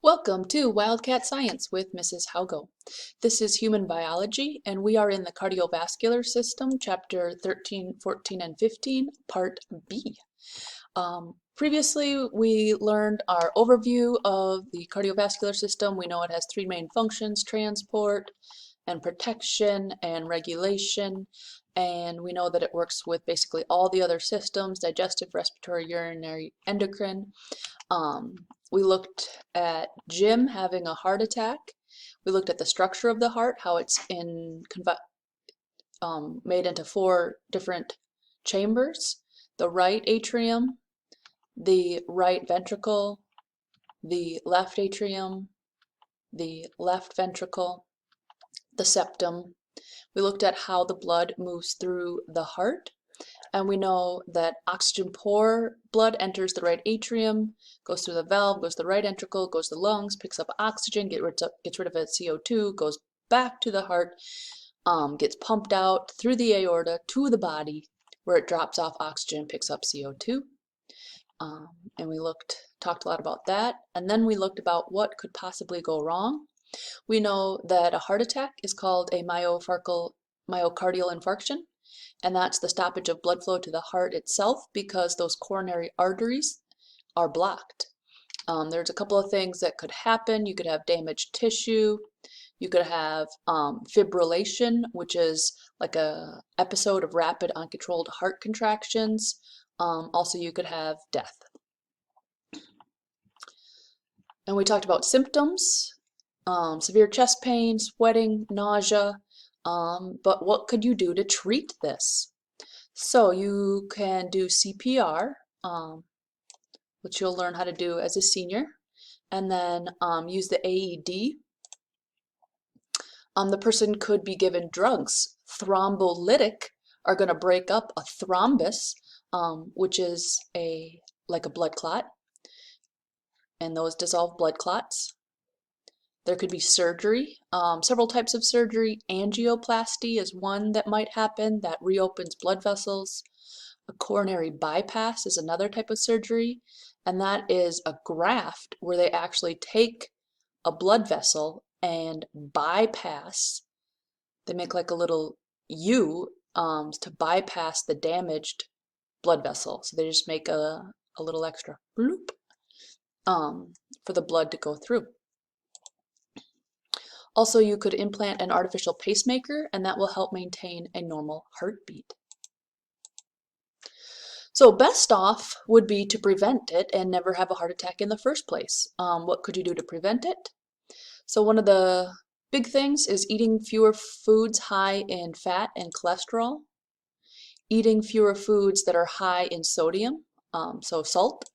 Welcome to Wildcat Science with Mrs. Haugo. This is human biology, and we are in the cardiovascular system, chapter 13, 14, and 15, part B. Previously, we learned our overview of the cardiovascular system. We know it has three main functions: transport and protection and regulation. And we know that it works with basically all the other systems: digestive, respiratory, urinary, endocrine. We looked at Jim having a heart attack. We looked at the structure of the heart, how it's made into four different chambers: the right atrium, the right ventricle, the left atrium, the left ventricle, the septum. We looked at how the blood moves through the heart, and we know that oxygen-poor blood enters the right atrium, goes through the valve, goes to the right ventricle, goes to the lungs, picks up oxygen, gets rid of its CO2, goes back to the heart, gets pumped out through the aorta to the body, where it drops off oxygen, picks up CO2. And we talked a lot about that. And then we looked about what could possibly go wrong. We know that a heart attack is called a myocardial infarction, and that's the stoppage of blood flow to the heart itself because those coronary arteries are blocked. There's a couple of things that could happen. You could have damaged tissue. You could have fibrillation, which is like an episode of rapid uncontrolled heart contractions. Also, you could have death. And we talked about symptoms: severe chest pain, sweating, nausea. But what could you do to treat this? So you can do CPR, which you'll learn how to do as a senior, and then use the AED. The person could be given drugs. Thrombolytic are going to break up a thrombus, which is like a blood clot, and those dissolve blood clots. There could be surgery, several types of surgery. Angioplasty is one that might happen that reopens blood vessels. A coronary bypass is another type of surgery, and that is a graft where they actually take a blood vessel and bypass. They make like a little U to bypass the damaged blood vessel. So they just make a little extra bloop for the blood to go through. Also, you could implant an artificial pacemaker, and that will help maintain a normal heartbeat. So best off would be to prevent it and never have a heart attack in the first place. What could you do to prevent it? So one of the big things is eating fewer foods high in fat and cholesterol, eating fewer foods that are high in sodium, so salt,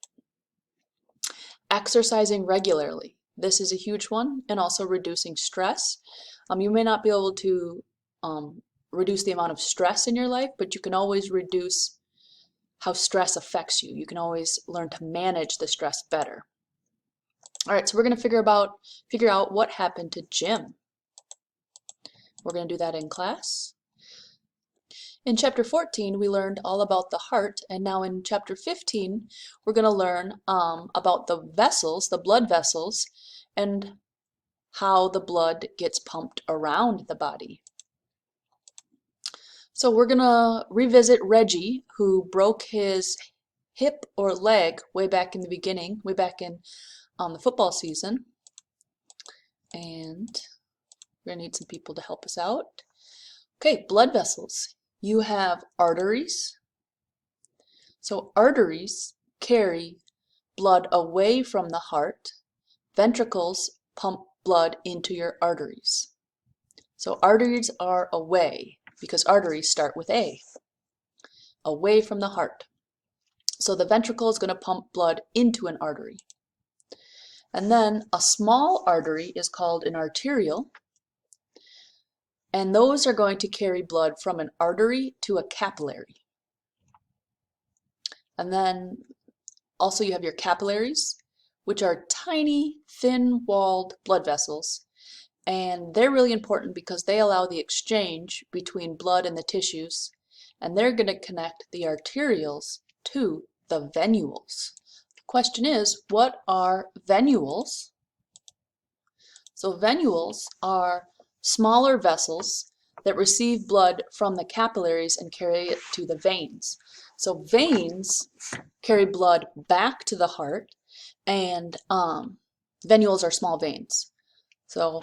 exercising regularly. This is a huge one, and also reducing stress. You may not be able to reduce the amount of stress in your life, but you can always reduce how stress affects you. You can always learn to manage the stress better. All right, so we're going to figure out what happened to Jim. We're going to do that in class. In chapter 14, we learned all about the heart, and now in chapter 15, we're going to learn about the vessels, the blood vessels, and how the blood gets pumped around the body. So we're going to revisit Reggie, who broke his hip or leg way back in the beginning, way back in the football season. And we're going to need some people to help us out. Okay, blood vessels. You have arteries. So arteries carry blood away from the heart. Ventricles pump blood into your arteries. So arteries are away because arteries start with A, away from the heart. So the ventricle is going to pump blood into an artery. And then a small artery is called an arterial. And those are going to carry blood from an artery to a capillary. And then also you have your capillaries, which are tiny, thin-walled blood vessels. And they're really important because they allow the exchange between blood and the tissues. And they're going to connect the arterioles to the venules. The question is, what are venules? So venules are smaller vessels that receive blood from the capillaries and carry it to the veins. So veins carry blood back to the heart, and venules are small veins. So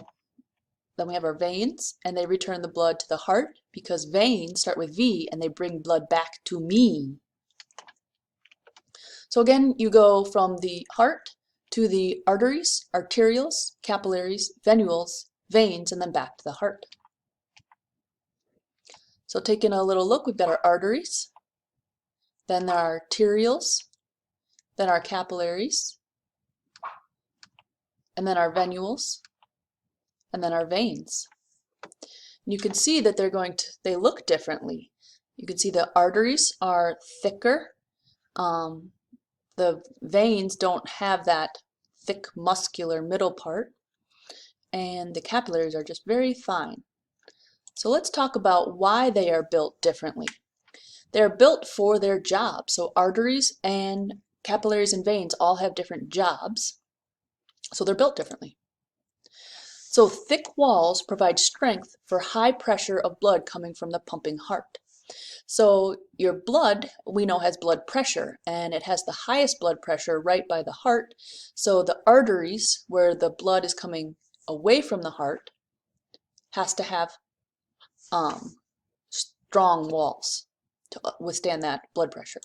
then we have our veins, and they return the blood to the heart because veins start with V and they bring blood back to me. So again, you go from the heart to the arteries, arterioles, capillaries, venules, veins, and then back to the heart. So taking a little look, we've got our arteries, then our arterioles, then our capillaries, and then our venules, and then our veins. And you can see that they look differently. You can see the arteries are thicker. The veins don't have that thick muscular middle part, and the capillaries are just very fine. So let's talk about why they are built differently. They're built for their job. So arteries and capillaries and veins all have different jobs, so they're built differently. So thick walls provide strength for high pressure of blood coming from the pumping heart. So your blood, we know, has blood pressure, and it has the highest blood pressure right by the heart. So the arteries, where the blood is coming away from the heart, has to have strong walls to withstand that blood pressure.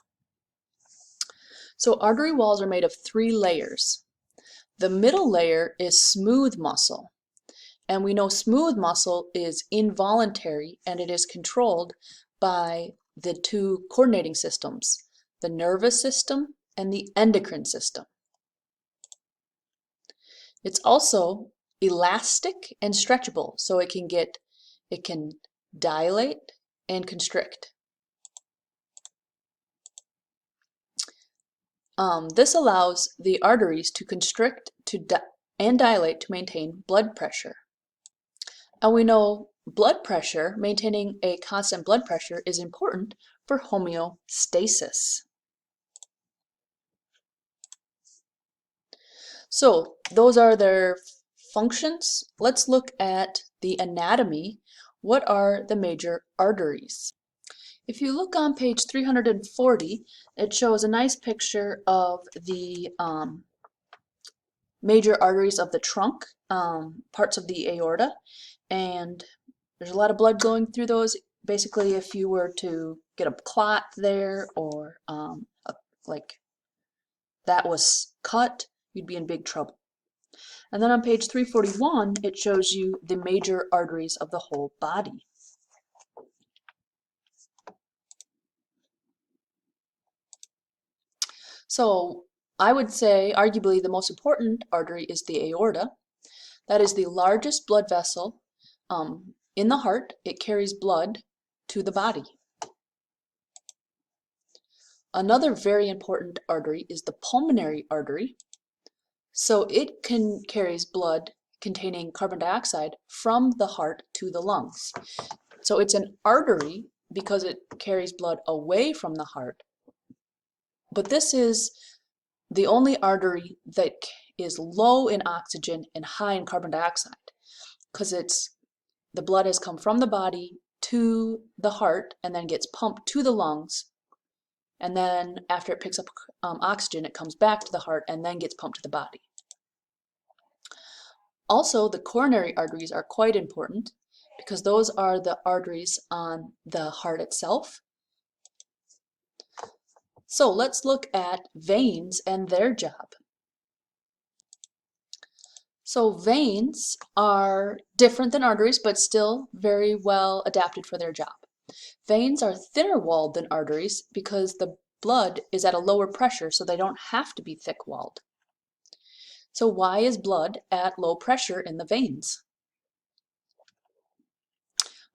So artery walls are made of 3 layers. The middle layer is smooth muscle, and we know smooth muscle is involuntary, and it is controlled by the 2 coordinating systems, the nervous system and the endocrine system. It's also elastic and stretchable, so it can dilate and constrict. This allows the arteries to constrict and dilate to maintain blood pressure. And we know blood pressure, maintaining a constant blood pressure, is important for homeostasis. So those are their functions. Let's look at the anatomy. What are the major arteries? If you look on page 340, it shows a nice picture of the major arteries of the trunk, parts of the aorta, and there's a lot of blood going through those. Basically, if you were to get a clot there, or like that was cut, you'd be in big trouble. And then on page 341, it shows you the major arteries of the whole body. So I would say arguably the most important artery is the aorta. That is the largest blood vessel in the heart. It carries blood to the body. Another very important artery is the pulmonary artery. So it carries blood containing carbon dioxide from the heart to the lungs. So it's an artery because it carries blood away from the heart. But this is the only artery that is low in oxygen and high in carbon dioxide, because the blood has come from the body to the heart and then gets pumped to the lungs, and then after it picks up oxygen, it comes back to the heart and then gets pumped to the body. Also, the coronary arteries are quite important because those are the arteries on the heart itself. So let's look at veins and their job. So veins are different than arteries, but still very well adapted for their job. Veins are thinner walled than arteries because the blood is at a lower pressure, so they don't have to be thick walled. So why is blood at low pressure in the veins?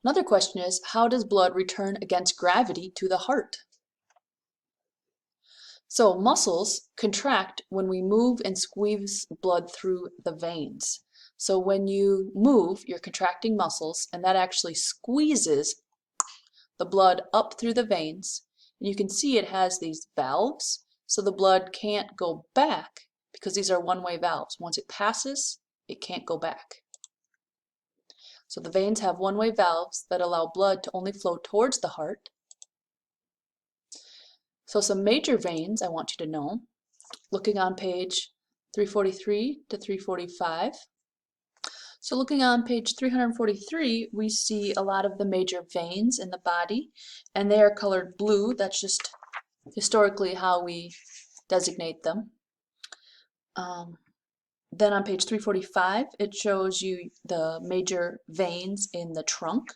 Another question is, how does blood return against gravity to the heart? So muscles contract when we move and squeeze blood through the veins. So when you move, you're contracting muscles, and that actually squeezes the blood up through the veins. And you can see it has these valves, so the blood can't go back because these are one-way valves. Once it passes, it can't go back. So the veins have one-way valves that allow blood to only flow towards the heart. So some major veins I want you to know, looking on page 343 to 345. So looking on page 343, we see a lot of the major veins in the body, and they are colored blue. That's just historically how we designate them. Then on page 345, it shows you the major veins in the trunk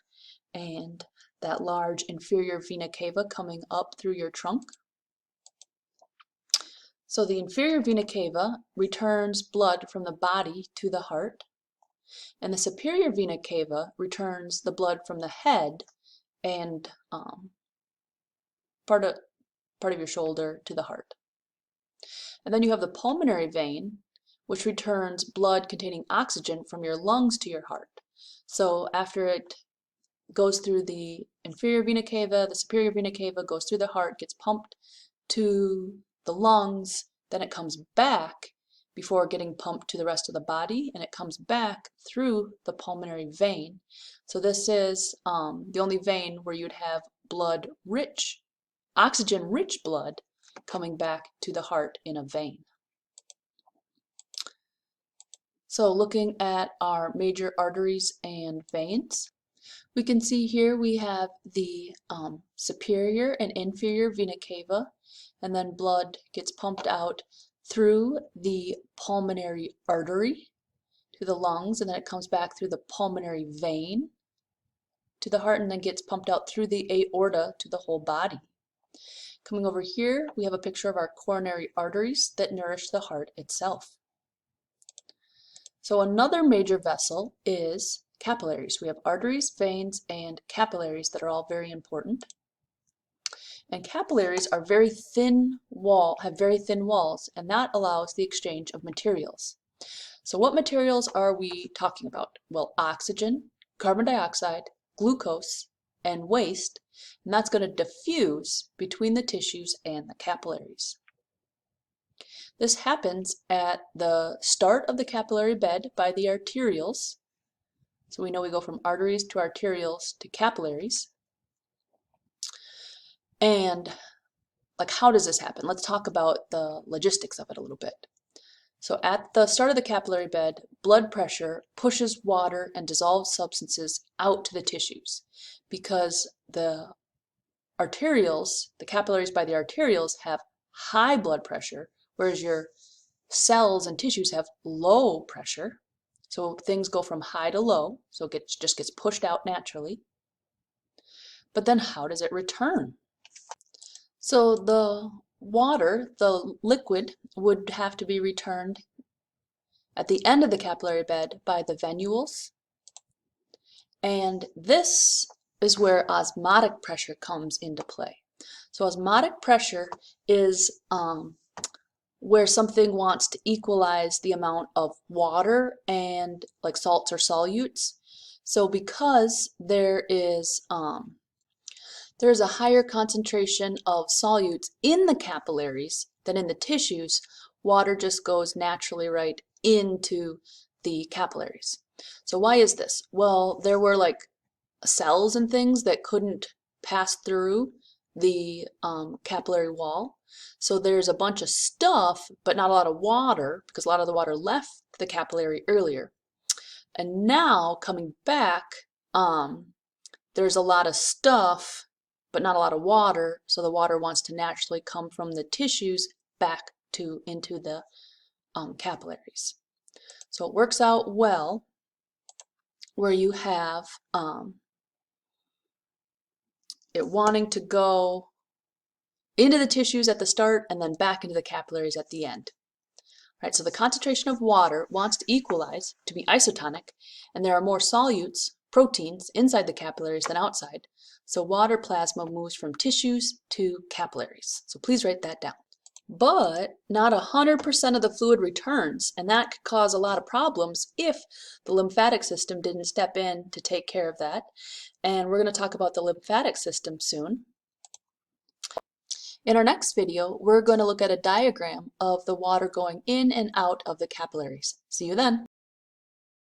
and that large inferior vena cava coming up through your trunk. So the inferior vena cava returns blood from the body to the heart, and the superior vena cava returns the blood from the head and part of your shoulder to the heart. And then you have the pulmonary vein, which returns blood containing oxygen from your lungs to your heart. So after it goes through the inferior vena cava, the superior vena cava goes through the heart, gets pumped to the lungs, then it comes back before getting pumped to the rest of the body, and it comes back through the pulmonary vein. So this is the only vein where you'd have blood-rich, oxygen-rich blood coming back to the heart in a vein. So looking at our major arteries and veins, we can see here we have the superior and inferior vena cava, and then blood gets pumped out through the pulmonary artery to the lungs, and then it comes back through the pulmonary vein to the heart, and then gets pumped out through the aorta to the whole body. Coming over here, we have a picture of our coronary arteries that nourish the heart itself. So another major vessel is capillaries. We have arteries, veins, and capillaries that are all very important. And capillaries are have very thin walls, and that allows the exchange of materials. So what materials are we talking about? Well, oxygen, carbon dioxide, glucose, and waste, and that's going to diffuse between the tissues and the capillaries. This happens at the start of the capillary bed by the arterioles. So we know we go from arteries to arterioles to capillaries. And how does this happen? Let's talk about the logistics of it a little bit. So at the start of the capillary bed, blood pressure pushes water and dissolved substances out to the tissues because the arterioles, the capillaries by the arterioles, have high blood pressure, whereas your cells and tissues have low pressure. So things go from high to low, so it just gets pushed out naturally. But then how does it return? So the water, the liquid, would have to be returned at the end of the capillary bed by the venules. And this is where osmotic pressure comes into play. So osmotic pressure is where something wants to equalize the amount of water and like salts or solutes. So because there is a higher concentration of solutes in the capillaries than in the tissues, water just goes naturally right into the capillaries. So why is this? Well, there were cells and things that couldn't pass through the capillary wall. So there's a bunch of stuff, but not a lot of water, because a lot of the water left the capillary earlier. And now coming back, there's a lot of stuff, but not a lot of water, so the water wants to naturally come from the tissues back into the capillaries. So it works out well where you have it wanting to go into the tissues at the start and then back into the capillaries at the end. Right, so the concentration of water wants to equalize to be isotonic, and there are more solutes, proteins, inside the capillaries than outside. So water plasma moves from tissues to capillaries. So please write that down. But not 100% of the fluid returns, and that could cause a lot of problems if the lymphatic system didn't step in to take care of that. And we're going to talk about the lymphatic system soon. In our next video, we're going to look at a diagram of the water going in and out of the capillaries. See you then.